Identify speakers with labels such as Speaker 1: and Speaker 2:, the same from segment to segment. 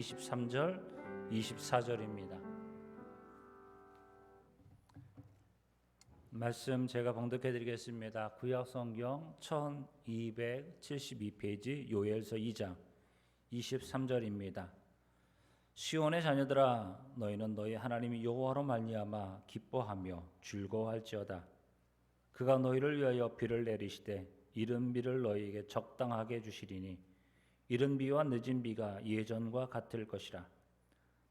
Speaker 1: 23절, 24절입니다. 말씀 제가 봉독해 드리겠습니다. 구약성경 1272페이지 요엘서 2장 23절입니다. 시온의 자녀들아, 너희는 너희 하나님 여호와로 말미암아 기뻐하며 즐거워할지어다. 그가 너희를 위하여 비를 내리시되 이른 비를 너희에게 적당하게 주시리니 이른 비와 늦은 비가 예전과 같을 것이라.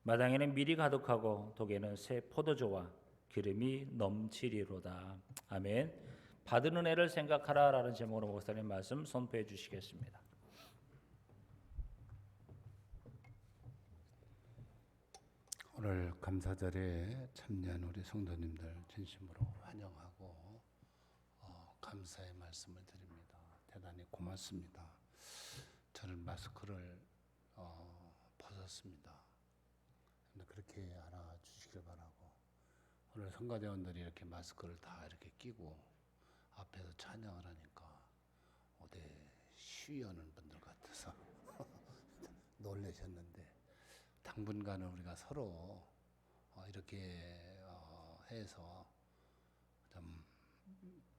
Speaker 1: 마당에는 밀이 가득하고 독에는 새 포도주와 기름이 넘치리로다. 아멘. 받은 은혜를 생각하라 라는 제목으로 목사님 말씀 선포해 주시겠습니다.
Speaker 2: 오늘 감사절에 참여한 우리 성도님들 진심으로 환영하고 감사의 말씀을 드립니다. 대단히 고맙습니다. 저는 마스크를 벗었습니다. 그렇게 알아주시길 바라고, 오늘 성가대원들이 이렇게 마스크를 다 이렇게 끼고 앞에서 찬양을 하니까 어디 시위하는 분들 같아서 놀라셨는데, 당분간은 우리가 서로 이렇게 해서 좀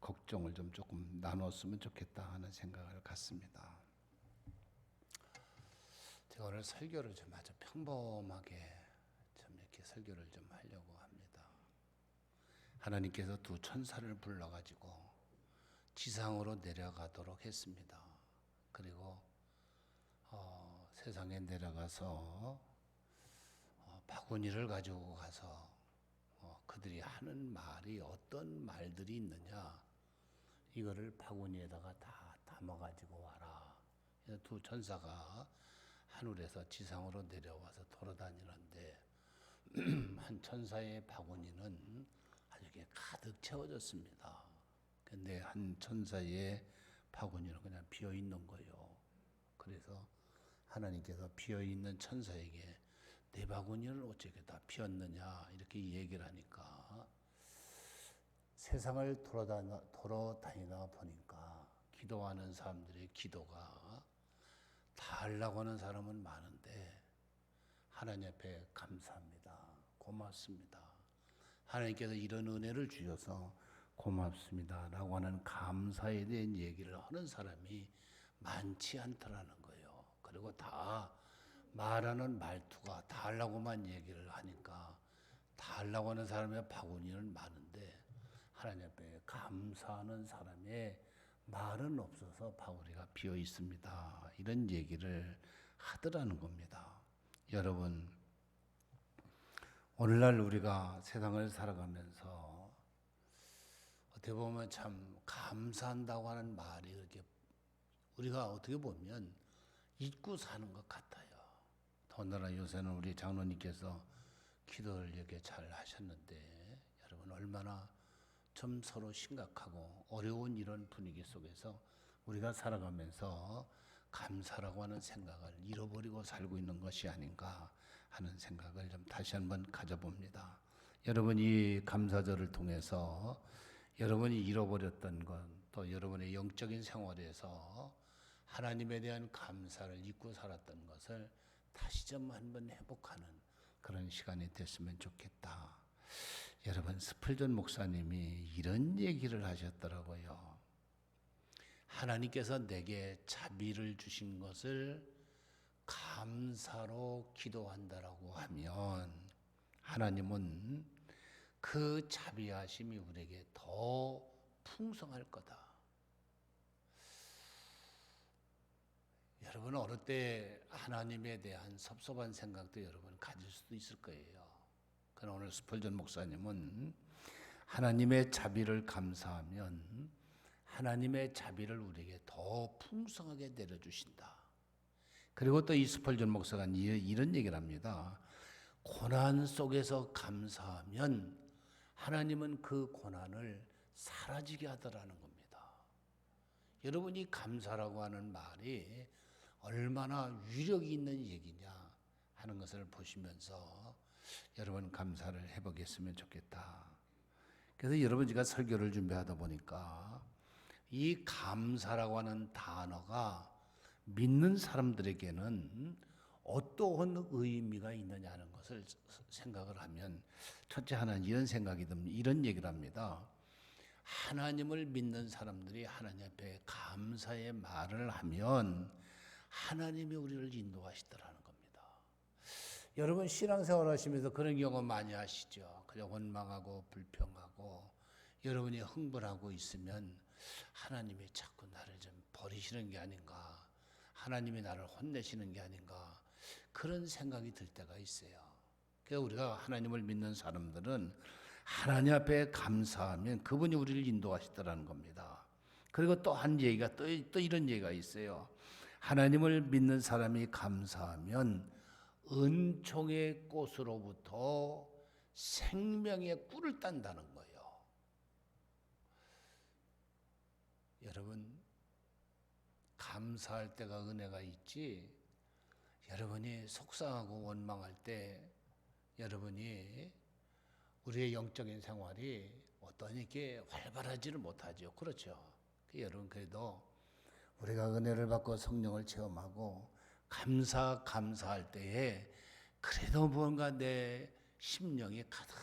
Speaker 2: 걱정을 좀 조금 나눴으면 좋겠다 하는 생각을 갖습니다. 제가 오늘 설교를 좀 아주 평범하게 좀 이렇게 설교를 좀 하려고 합니다. 하나님께서 두 천사를 불러가지고 지상으로 내려가도록 했습니다. 그리고 세상에 내려가서 바구니를 가지고 가서 그들이 하는 말이 어떤 말들이 있느냐, 이거를 바구니에다가 다 담아가지고 와라. 두 천사가 하늘에서 지상으로 내려와서 돌아다니는데 한 천사의 바구니는 아주 가득 채워졌습니다. 근데 한 천사의 바구니는 그냥 비어 있는 거예요. 그래서 하나님께서 비어 있는 천사에게 내 바구니를 어떻게 다 비웠느냐 이렇게 얘기를 하니까, 세상을 돌아다니다 보니까 기도하는 사람들의 기도가 다 하려고 하는 사람은 많은데, 하나님 앞에 감사합니다, 고맙습니다, 하나님께서 이런 은혜를 주셔서 고맙습니다 라고 하는 감사에 대한 얘기를 하는 사람이 많지 않더라는 거예요. 그리고 다 말하는 말투가 다 하려고만 얘기를 하니까 다 하려고 하는 사람의 바구니는 많은데, 하나님 앞에 감사하는 사람의 말은 없어서 바구니가 비어 있습니다, 이런 얘기를 하더라는 겁니다. 여러분, 오늘날 우리가 세상을 살아가면서 어떻게 보면 참 감사한다고 하는 말이 이렇게 우리가 어떻게 보면 잊고 사는 것 같아요. 더군다나 요새는 우리 장로님께서 기도를 이렇게 잘 하셨는데, 여러분 얼마나 좀 서로 심각하고 어려운 이런 분위기 속에서 우리가 살아가면서 감사라고 하는 생각을 잃어버리고 살고 있는 것이 아닌가 하는 생각을 좀 다시 한번 가져봅니다. 여러분, 이 감사절을 통해서 여러분이 잃어버렸던 것, 또 여러분의 영적인 생활에서 하나님에 대한 감사를 잊고 살았던 것을 다시 좀 한번 회복하는 그런 시간이 됐으면 좋겠다. 여러분, 스펄전 목사님이 이런 얘기를 하셨더라고요. 하나님께서 내게 자비를 주신 것을 감사로 기도한다라고 하면 하나님은 그 자비하심이 우리에게 더 풍성할 거다. 여러분, 어느 때 하나님에 대한 섭섭한 생각도 여러분 가질 수도 있을 거예요. 그러나 오늘 스펄전 목사님은 하나님의 자비를 감사하면 하나님의 자비를 우리에게 더 풍성하게 내려주신다. 그리고 또 이 스펄전 목사가 이런 얘기를 합니다. 고난 속에서 감사하면 하나님은 그 고난을 사라지게 하더라는 겁니다. 여러분이 감사라고 하는 말이 얼마나 위력이 있는 얘기냐 하는 것을 보시면서 여러분 감사를 해보겠으면 좋겠다. 그래서 여러분, 제가 설교를 준비하다 보니까 이 감사라고 하는 단어가 믿는 사람들에게는 어떤 어떠한 의미가 있느냐는 것을 생각을 하면 첫째 하나는 이런 생각이 듭니다. 이런 얘기를 합니다. 하나님을 믿는 사람들이 하나님 앞에 감사의 말을 하면 하나님이 우리를 인도하시더라는 겁니다. 여러분 신앙생활 하시면서 그런 경험 많이 하시죠. 그냥 원망하고 불평하고 여러분이 흥분하고 있으면 하나님이 자꾸 나를 좀 버리시는 게 아닌가, 하나님이 나를 혼내시는 게 아닌가, 그런 생각이 들 때가 있어요. 그래서 우리가 하나님을 믿는 사람들은 하나님 앞에 감사하면 그분이 우리를 인도하시더라는 겁니다. 그리고 또 한 얘기가 또 이런 얘기가 있어요. 하나님을 믿는 사람이 감사하면 은총의 꽃으로부터 생명의 꿀을 딴다는 거예요. 여러분 감사할 때가 은혜가 있지, 여러분이 속상하고 원망할 때 여러분이 우리의 영적인 생활이 어떠니 이렇게 활발하지를 못하죠. 그렇죠. 여러분 그래도 우리가 은혜를 받고 성령을 체험하고 감사할 때에 그래도 뭔가 내 심령이 가득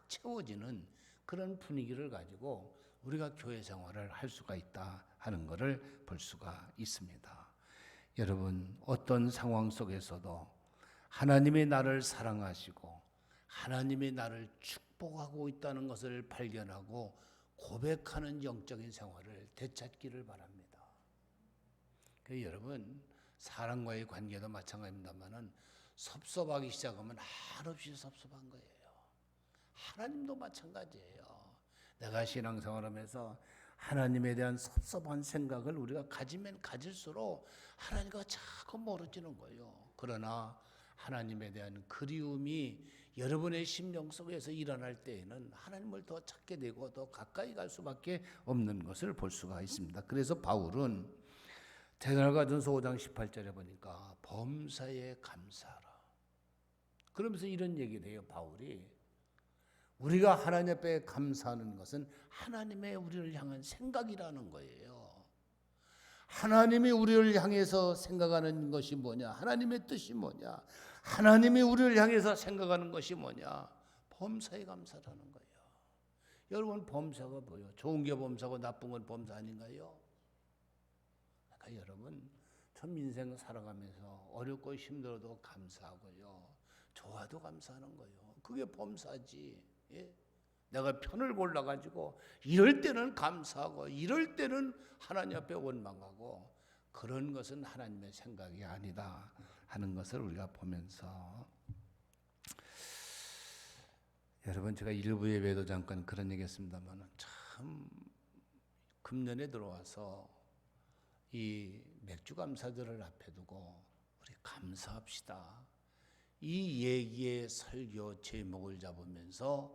Speaker 2: 채워지는 그런 분위기를 가지고 우리가 교회 생활을 할 수가 있다 하는 것을 볼 수가 있습니다. 여러분 어떤 상황 속에서도 하나님이 나를 사랑하시고 하나님이 나를 축복하고 있다는 것을 발견하고 고백하는 영적인 생활을 되찾기를 바랍니다. 여러분 사람과의 관계도 마찬가지입니다만은 섭섭하기 시작하면 한없이 섭섭한 거예요. 하나님도 마찬가지예요. 내가 신앙생활하면서 하나님에 대한 섭섭한 생각을 우리가 가지면 가질수록 하나님과 자꾸 멀어지는 거예요. 그러나 하나님에 대한 그리움이 여러분의 심령 속에서 일어날 때에는 하나님을 더 찾게 되고 더 가까이 갈 수밖에 없는 것을 볼 수가 있습니다. 그래서 바울은 데살로니가전서 5장 18절에 보니까 범사에 감사하라. 그러면서 이런 얘기를 해요. 바울이 우리가 하나님 앞에 감사하는 것은 하나님의 우리를 향한 생각이라는 거예요. 하나님이 우리를 향해서 생각하는 것이 뭐냐? 하나님의 뜻이 뭐냐? 하나님이 우리를 향해서 생각하는 것이 뭐냐? 범사에 감사라는 거예요. 여러분 범사가 뭐예요? 좋은 게 범사고 나쁜 건 범사 아닌가요? 그러니까 여러분 참 인생 살아가면서 어렵고 힘들어도 감사하고요. 좋아도 감사하는 거예요. 그게 범사지. 예? 내가 편을 골라가지고 이럴 때는 감사하고 이럴 때는 하나님 앞에 원망하고 그런 것은 하나님의 생각이 아니다 하는 것을 우리가 보면서 여러분 제가 일부 예배도 잠깐 그런 얘기 했습니다만 참 금년에 들어와서 이 맥주 감사절을 앞에 두고 우리 감사합시다. 이 얘기의 설교 제목을 잡으면서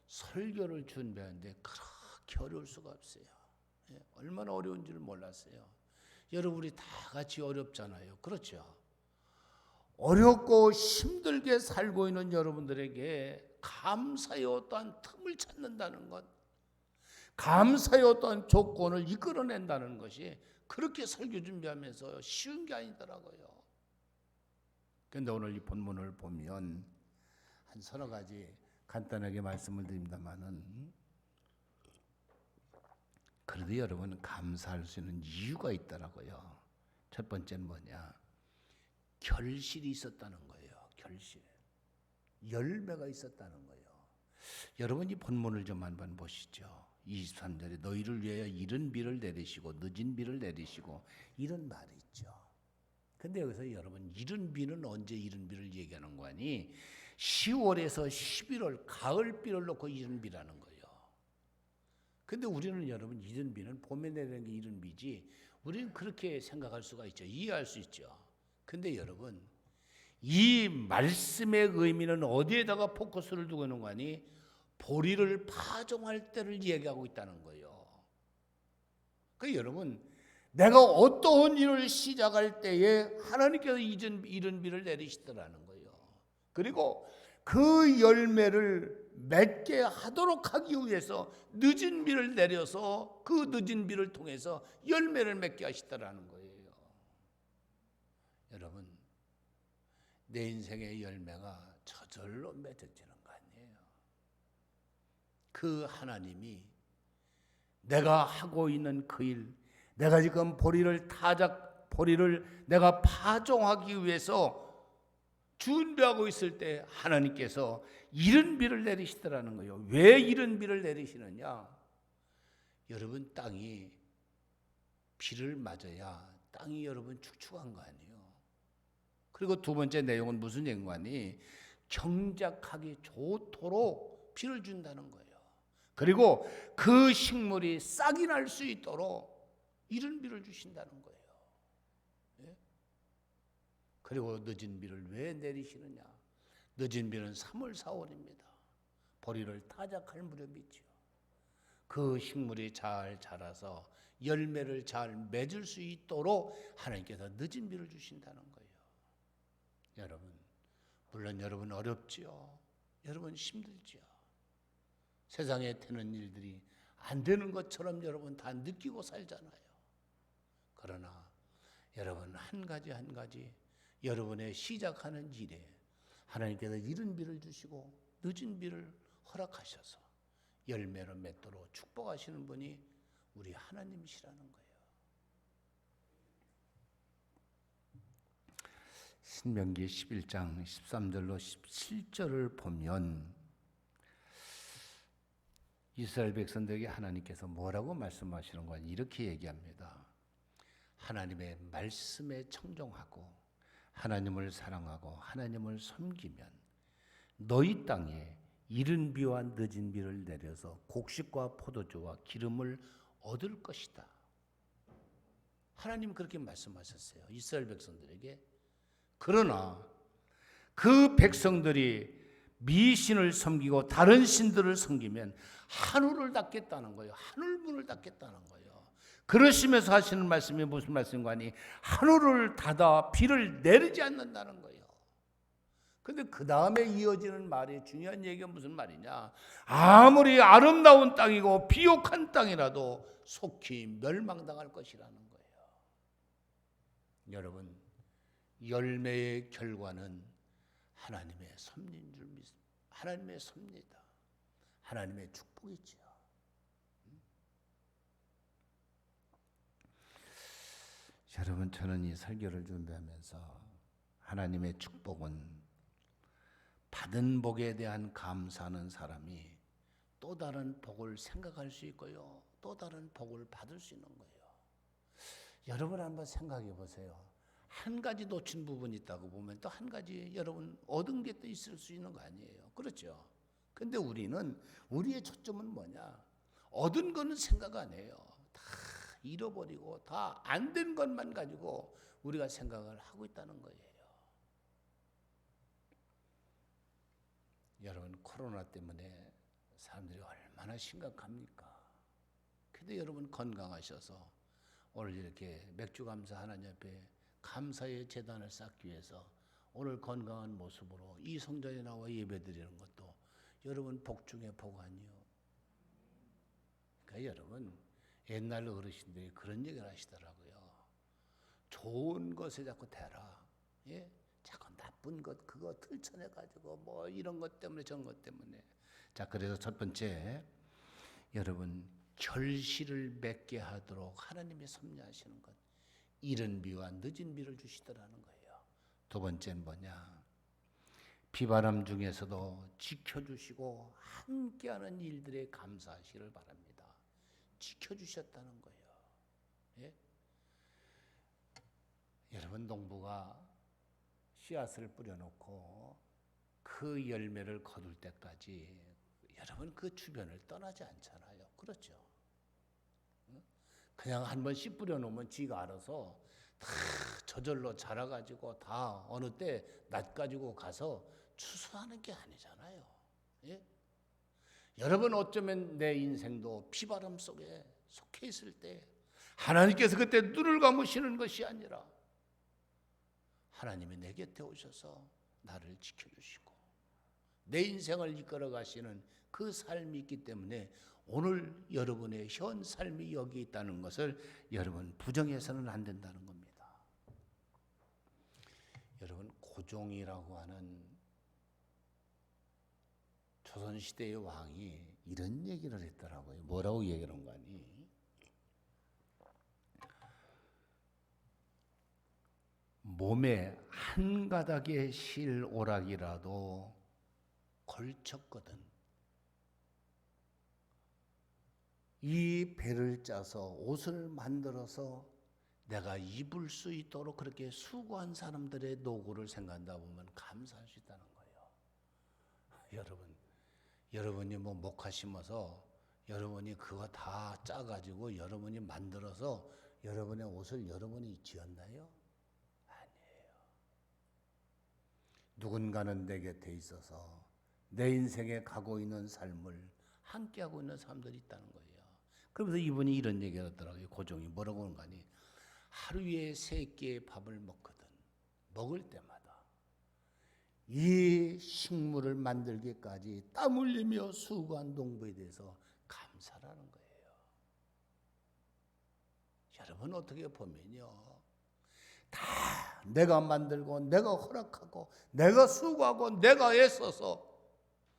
Speaker 2: 설교를 준비하는데 그렇게 어려울 수가 없어요. 얼마나 어려운지를 몰랐어요. 여러분 우리 다 같이 어렵잖아요. 그렇죠? 어렵고 힘들게 살고 있는 여러분들에게 감사의 어떠한 틈을 찾는다는 것, 감사의 어떠한 조건을 이끌어낸다는 것이 그렇게 설교 준비하면서 쉬운 게 아니더라고요. 그런데 오늘 이 본문을 보면 한 서너 가지 간단하게 말씀을 드립니다만은 그래도 여러분 감사할 수 있는 이유가 있더라고요. 첫 번째는 뭐냐? 결실이 있었다는 거예요. 결실. 열매가 있었다는 거예요. 여러분 이 본문을 좀 한번 보시죠. 23절에 너희를 위하여 이른 비를 내리시고 늦은 비를 내리시고 이런 말이 있죠. 근데 여기서 여러분 이른 비는 언제 이른 비를 얘기하는 거 아니? 10월에서 11월 가을비를 놓고 이른 비라는 거예요. 근데 우리는 여러분 이른 비는 봄에 내리는 게 이른 비지 우리는 그렇게 생각할 수가 있죠. 이해할 수 있죠. 근데 여러분 이 말씀의 의미는 어디에다가 포커스를 두고 있는 거 아니? 보리를 파종할 때를 얘기하고 있다는 거예요. 그러니까 여러분 내가 어떠한 일을 시작할 때에 하나님께서 이른 비를 내리시더라는 거예요. 그리고 그 열매를 맺게 하도록 하기 위해서 늦은 비를 내려서 그 늦은 비를 통해서 열매를 맺게 하시더라는 거예요. 여러분 내 인생의 열매가 저절로 맺어지는 거 아니에요. 그 하나님이 내가 하고 있는 그 일, 내가 지금 보리를 내가 파종하기 위해서 준비하고 있을 때 하나님께서 이른 비를 내리시더라는 거예요. 왜 이른 비를 내리시느냐? 여러분 땅이 비를 맞아야 땅이 여러분 축축한 거 아니에요. 그리고 두 번째 내용은 무슨 연관이 경작하기 좋도록 비를 준다는 거예요. 그리고 그 식물이 싹이 날 수 있도록 이른 비를 주신다는 거예요. 예? 그리고 늦은 비를 왜 내리시느냐? 늦은 비는 3월, 4월입니다. 보리를 타작할 무렵이죠. 그 식물이 잘 자라서 열매를 잘 맺을 수 있도록 하나님께서 늦은 비를 주신다는 거예요. 여러분, 물론 여러분 어렵지요. 여러분 힘들지요. 세상에 되는 일들이 안 되는 것처럼 여러분 다 느끼고 살잖아요. 그러나 여러분 한 가지 한 가지 여러분의 시작하는 일에 하나님께서 이른 비를 주시고 늦은 비를 허락하셔서 열매를 맺도록 축복하시는 분이 우리 하나님이시라는 거예요. 신명기 11장 13절로 17절을 보면 이스라엘 백성들에게 하나님께서 뭐라고 말씀하시는 거냐 이렇게 얘기합니다. 하나님의 말씀에 청종하고 하나님을 사랑하고 하나님을 섬기면 너희 땅에 이른 비와 늦은 비를 내려서 곡식과 포도주와 기름을 얻을 것이다. 하나님 그렇게 말씀하셨어요. 이스라엘 백성들에게. 그러나 그 백성들이 미신을 섬기고 다른 신들을 섬기면 하늘을 닫겠다는 거예요. 하늘문을 닫겠다는 거예요. 그러시면서 하시는 말씀이 무슨 말씀과니 하늘을 닫아 비를 내리지 않는다는 거예요. 근데 그 다음에 이어지는 말이 중요한 얘기가 무슨 말이냐? 아무리 아름다운 땅이고 비옥한 땅이라도 속히 멸망당할 것이라는 거예요. 여러분, 열매의 결과는 하나님의 섭리인 줄 믿습니다. 하나님의 섭리다. 하나님의 축복이지요. 여러분, 저는 이 설교를 준비하면서 하나님의 축복은 받은 복에 대한 감사하는 사람이 또 다른 복을 생각할 수 있고요. 또 다른 복을 받을 수 있는 거예요. 여러분 한번 생각해 보세요. 한 가지 놓친 부분이 있다고 보면 또 한 가지 여러분 얻은 게 또 있을 수 있는 거 아니에요. 그렇죠? 근데 우리의 초점은 뭐냐? 얻은 거는 생각 안 해요. 다 잃어버리고 다 안 된 것만 가지고 우리가 생각을 하고 있다는 거예요. 여러분 코로나 때문에 사람들이 얼마나 심각합니까? 근데 여러분 건강하셔서 오늘 이렇게 맥주 감사 하나님 앞에 감사의 제단을 쌓기 위해서 오늘 건강한 모습으로 이 성전에 나와 예배드리는 것도 여러분 복 중에 복 아니요. 그러니까 여러분 옛날 어르신들이 그런 얘기를 하시더라고요. 좋은 것에 자꾸 대라. 예? 자꾸 나쁜 것 그거 틀쳐내 가지고 뭐 이런 것 때문에 저런 것 때문에. 자, 그래서 첫 번째 여러분 결실을 맺게 하도록 하나님이 섭리하시는 것. 이른 비와 늦은 비를 주시더라는 거예요. 두 번째는 뭐냐? 비바람 중에서도 지켜주시고 함께하는 일들에 감사하시기를 바랍니다. 지켜주셨다는 거예요. 예? 여러분 농부가 씨앗을 뿌려놓고 그 열매를 거둘 때까지 여러분 그 주변을 떠나지 않잖아요. 그렇죠? 그냥 한번 씨 뿌려놓으면 지가 알아서 다 저절로 자라가지고 다 어느 때 낫 가지고 가서 추수하는 게 아니잖아요. 예? 여러분 어쩌면 내 인생도 비바람 속에 속해 있을 때 하나님께서 그때 눈을 감으시는 것이 아니라 하나님이 내 곁에 오셔서 나를 지켜주시고 내 인생을 이끌어 가시는 그 삶이 있기 때문에 오늘 여러분의 현 삶이 여기 있다는 것을 여러분 부정해서는 안 된다는 겁니다. 여러분 고종이라고 하는 조선시대의 왕이 이런 얘기를 했더라고요. 뭐라고 얘기를 한 거 아니? 몸에 한 가닥의 실오락이라도 걸쳤거든. 이 배를 짜서 옷을 만들어서 내가 입을 수 있도록 그렇게 수고한 사람들의 노고를 생각한다 보면 감사할 수 있다는 거예요. 여러분이 뭐 목화 심어서 여러분이 그거 다 짜가지고 여러분이 만들어서 여러분의 옷을 여러분이 지었나요? 아니에요. 누군가는 내 곁에 있어서 내 인생에 가고 있는 삶을 함께하고 있는 사람들이 있다는 거예요. 그러면서 이분이 이런 얘기를 하더라고요. 고종이 뭐라고 하는 거 아니? 하루에 3끼의 밥을 먹거든. 먹을 때마다 이 식물을 만들기까지 땀 흘리며 수고한 농부에 대해서 감사라는 거예요. 여러분 어떻게 보면요, 다 내가 만들고 내가 허락하고 내가 수고하고 내가 애써서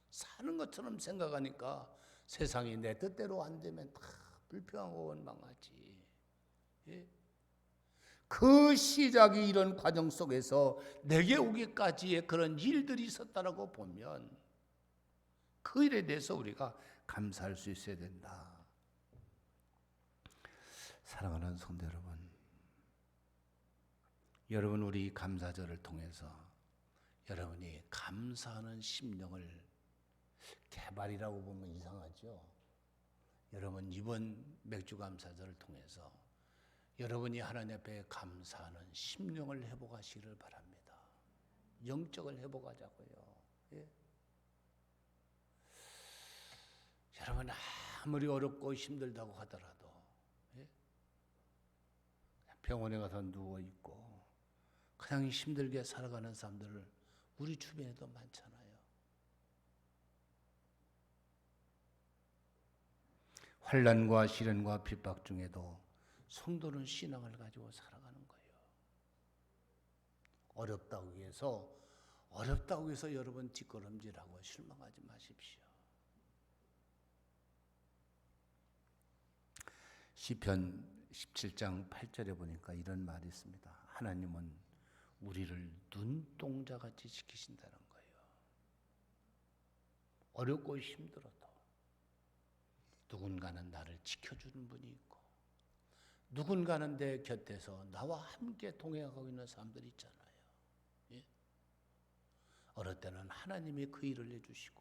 Speaker 2: 사는 것처럼 생각하니까 세상이 내 뜻대로 안 되면 다 불평하고 원망하지. 예? 그 시작이 이런 과정 속에서 내게 오기까지의 그런 일들이 있었다라고 보면 그 일에 대해서 우리가 감사할 수 있어야 된다. 사랑하는 성도 여러분 우리 감사절을 통해서 여러분이 감사하는 심령을 개발이라고 보면 이상하죠. 여러분 이번 맥주감사절을 통해서 여러분이 하나님 앞에 감사하는 심령을 회복하시기를 바랍니다. 영적을 회복하자고요. 예? 여러분 아무리 어렵고 힘들다고 하더라도 예? 병원에 가서 누워있고 그냥 힘들게 살아가는 사람들을 우리 주변에도 많잖아요. 환난과 시련과 핍박 중에도 성도는 신앙을 가지고 살아가는 거예요. 어렵다고 해서 여러분 뒷걸음질하고 실망하지 마십시오. 시편 17장 8절에 보니까 이런 말이 있습니다. 하나님은 우리를 눈동자같이 지키신다는 거예요. 어렵고 힘들어도 누군가는 나를 지켜주는 분이 있고 누군가는 내 곁에서 나와 함께 동행하고 있는 사람들이 있잖아요. 예? 어느 때는 하나님이 그 일을 해주시고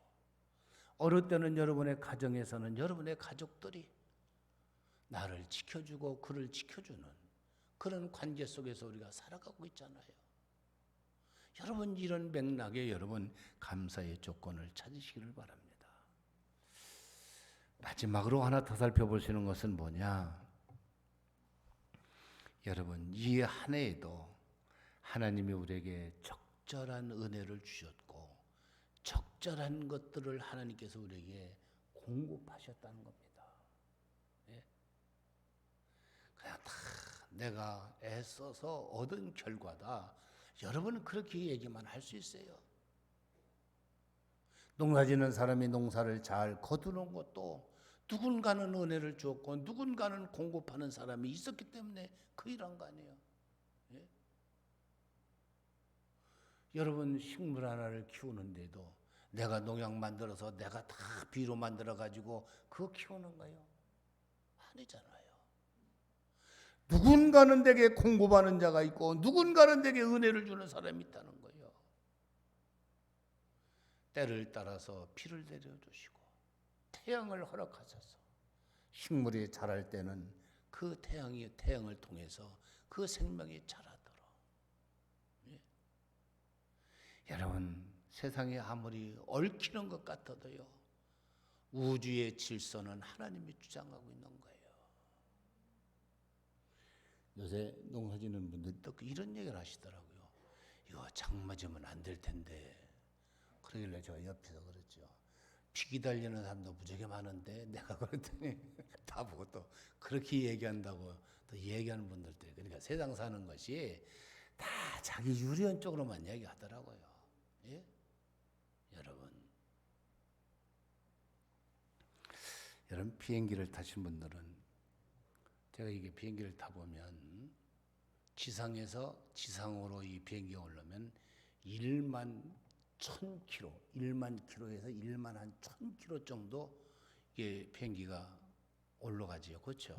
Speaker 2: 어느 때는 여러분의 가정에서는 여러분의 가족들이 나를 지켜주고 그를 지켜주는 그런 관계 속에서 우리가 살아가고 있잖아요. 여러분 이런 맥락에 여러분 감사의 조건을 찾으시기를 바랍니다. 마지막으로 하나 더 살펴보시는 것은 뭐냐? 여러분 이 한 해에도 하나님이 우리에게 적절한 은혜를 주셨고 적절한 것들을 하나님께서 우리에게 공급하셨다는 겁니다. 예? 그냥 다 내가 애써서 얻은 결과다. 여러분은 그렇게 얘기만 할 수 있어요. 농사짓는 사람이 농사를 잘 거두는 것도 누군가는 은혜를 주었고 누군가는 공급하는 사람이 있었기 때문에 그 일한 거 아니에요. 예? 여러분 식물 하나를 키우는데도 내가 농약 만들어서 내가 다 비료 만들어 가지고 그거 키우는 거예요? 아니잖아요. 누군가는 내게 공급하는 자가 있고 누군가는 내게 은혜를 주는 사람이 있다는 거예요. 때를 따라서 비를 내려주시고 태양을 허락하셔서 식물이 자랄 때는 그 태양을 통해서 그 생명이 자라도록. 예. 여러분 세상이 아무리 얽히는 것 같아도요 우주의 질서는 하나님이 주장하고 있는 거예요. 요새 농사짓는 분들이 또 이런 얘기를 하시더라고요. 이거 장마지면 안 될 텐데. 그러길래 제가 옆에서 그랬죠. 피 기다리는 사람도 무지하게 많은데 내가 그랬더니 다 보고 또 그렇게 얘기한다고 또 얘기하는 분들도 있어요. 그러니까 세상 사는 것이 다 자기 유리한 쪽으로만 얘기하더라고요. 예? 여러분 비행기를 타신 분들은 제가 이게 비행기를 타보면 지상으로 이 비행기에 오르면 1만 1,000km, 1만 km에서 1만 한 1,000km 정도 이게 비행기가 올라가지요. 그렇죠?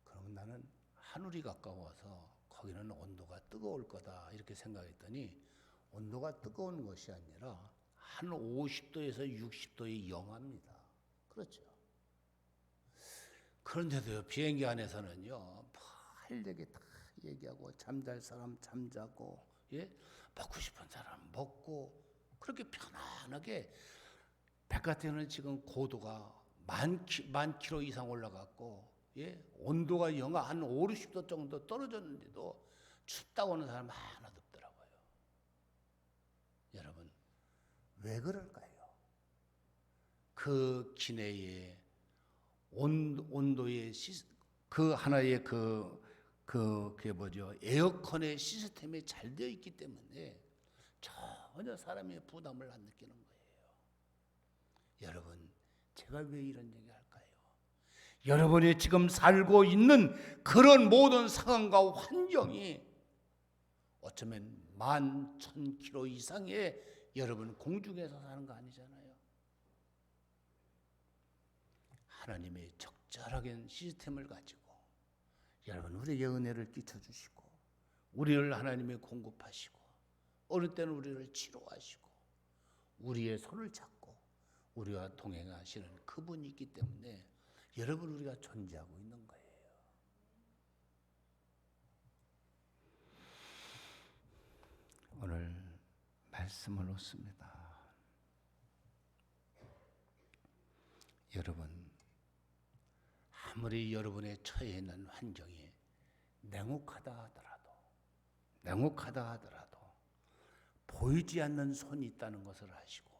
Speaker 2: 그러면 나는 하늘이 가까워서 거기는 온도가 뜨거울 거다 이렇게 생각했더니 온도가 뜨거운 것이 아니라 한 50도에서 60도의 영하입니다. 그렇죠? 그런데도 비행기 안에서는요, 할 얘기 다 얘기하고 잠잘 사람 잠자고, 예, 먹고 싶은 사람 먹고 그렇게 편안하게 바깥에는 지금 고도가 만 킬로 이상 올라갔고, 예, 온도가 영하 한 5, 60도 정도 떨어졌는데도 춥다고 하는 사람 하나도 없더라고요. 여러분 왜 그럴까요? 그 기내에 온도의 그 하나의 그게 뭐죠? 에어컨의 시스템이 잘 되어 있기 때문에 전혀 사람이 부담을 안 느끼는 거예요. 여러분, 제가 왜 이런 얘기 할까요? 여러분이 지금 살고 있는 그런 모든 상황과 환경이 어쩌면 11,000km 이상의 여러분 공중에서 사는 거 아니잖아요. 하나님의 적절하게 시스템을 가지고 여러분 우리에게 은혜를 끼쳐주시고 우리를 하나님이 공급하시고 어느 때는 우리를 치료하시고 우리의 손을 잡고 우리와 동행하시는 그분이 있기 때문에 여러분 우리가 존재하고 있는 거예요. 오늘 말씀을 놓습니다. 여러분 아무리 여러분의 처해 있는 환경이 냉혹하다 하더라도 보이지 않는 손이 있다는 것을 아시고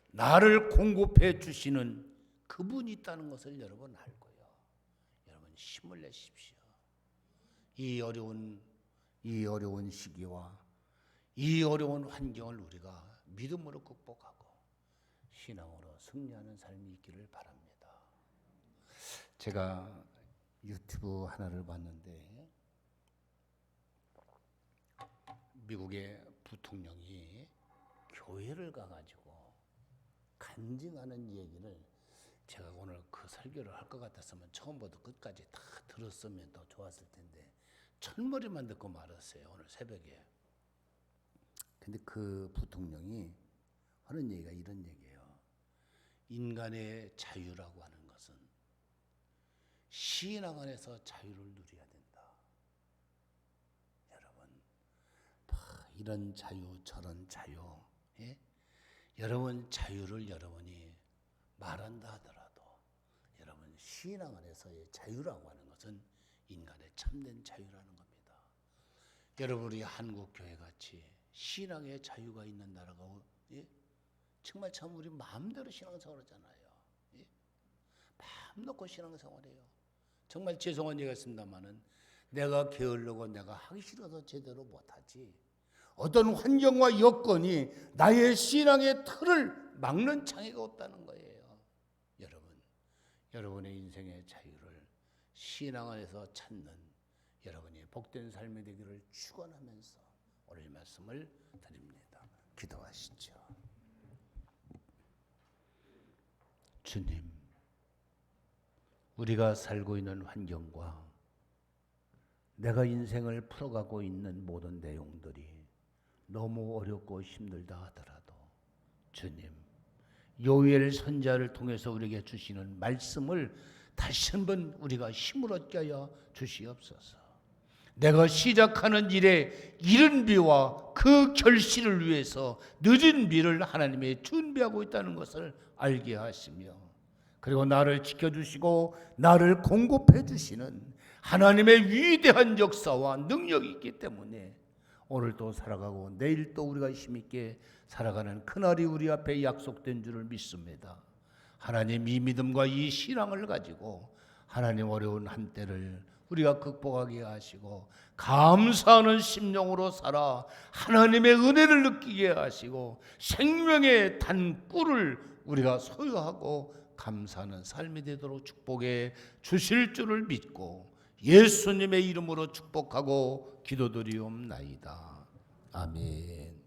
Speaker 2: 나를 공급해 주시는 그분이 있다는 것을 여러분 알고요. 여러분 힘을 내십시오. 이 어려운 시기와 이 어려운 환경을 우리가 믿음으로 극복하고 신앙으로 승리하는 삶이 있기를 바랍니다. 제가 유튜브 하나를 봤는데 미국의 부통령이 교회를 가가지고 간증하는 얘기를 제가 오늘 그 설교를 할 것 같았으면 처음부터 끝까지 다 들었으면 더 좋았을 텐데 첫머리만 듣고 말았어요. 오늘 새벽에. 근데 그 부통령이 하는 얘기가 이런 얘기예요. 인간의 자유라고 하는 것은 신앙 안에서 자유를 누려야 된다. 여러분, 이런 자유, 저런 자유, 예? 여러분 자유를 여러분이 말한다 하더라도 여러분 신앙 안에서의 자유라고 하는 것은 인간의 참된 자유라는 겁니다. 여러분 우리 한국 교회 같이 신앙의 자유가 있는 나라가 예? 정말 참 우리 마음대로 신앙생활 하잖아요. 예? 마음 놓고 신앙생활해요. 정말 죄송한 얘기가 있습니다만은 내가 게으르고 내가 하기 싫어서 제대로 못하지 어떤 환경과 여건이 나의 신앙의 틀을 막는 장애가 없다는 거예요. 여러분의 인생의 자유를 신앙 안에서 찾는 여러분이 복된 삶이 되기를 축원하면서 오늘 말씀을 드립니다. 기도하시죠. 주님, 우리가 살고 있는 환경과 내가 인생을 풀어가고 있는 모든 내용들이 너무 어렵고 힘들다 하더라도 주님, 요엘 선지자를 통해서 우리에게 주시는 말씀을 다시 한번 우리가 힘을 얻게 하여 주시옵소서. 내가 시작하는 일에 이른 비와 그 결실을 위해서 늦은 비를 하나님이 준비하고 있다는 것을 알게 하시며 그리고 나를 지켜주시고 나를 공급해 주시는 하나님의 위대한 역사와 능력이 있기 때문에 오늘도 살아가고 내일도 우리가 힘있게 살아가는 그날이 우리 앞에 약속된 줄을 믿습니다. 하나님 이 믿음과 이 신앙을 가지고 하나님 어려운 한때를 우리가 극복하게 하시고 감사하는 심령으로 살아 하나님의 은혜를 느끼게 하시고 생명의 단 꿀을 우리가 소유하고 감사하는 삶이 되도록 축복해 주실 줄을 믿고 예수님의 이름으로 축복하고 기도드리옵나이다. 아멘.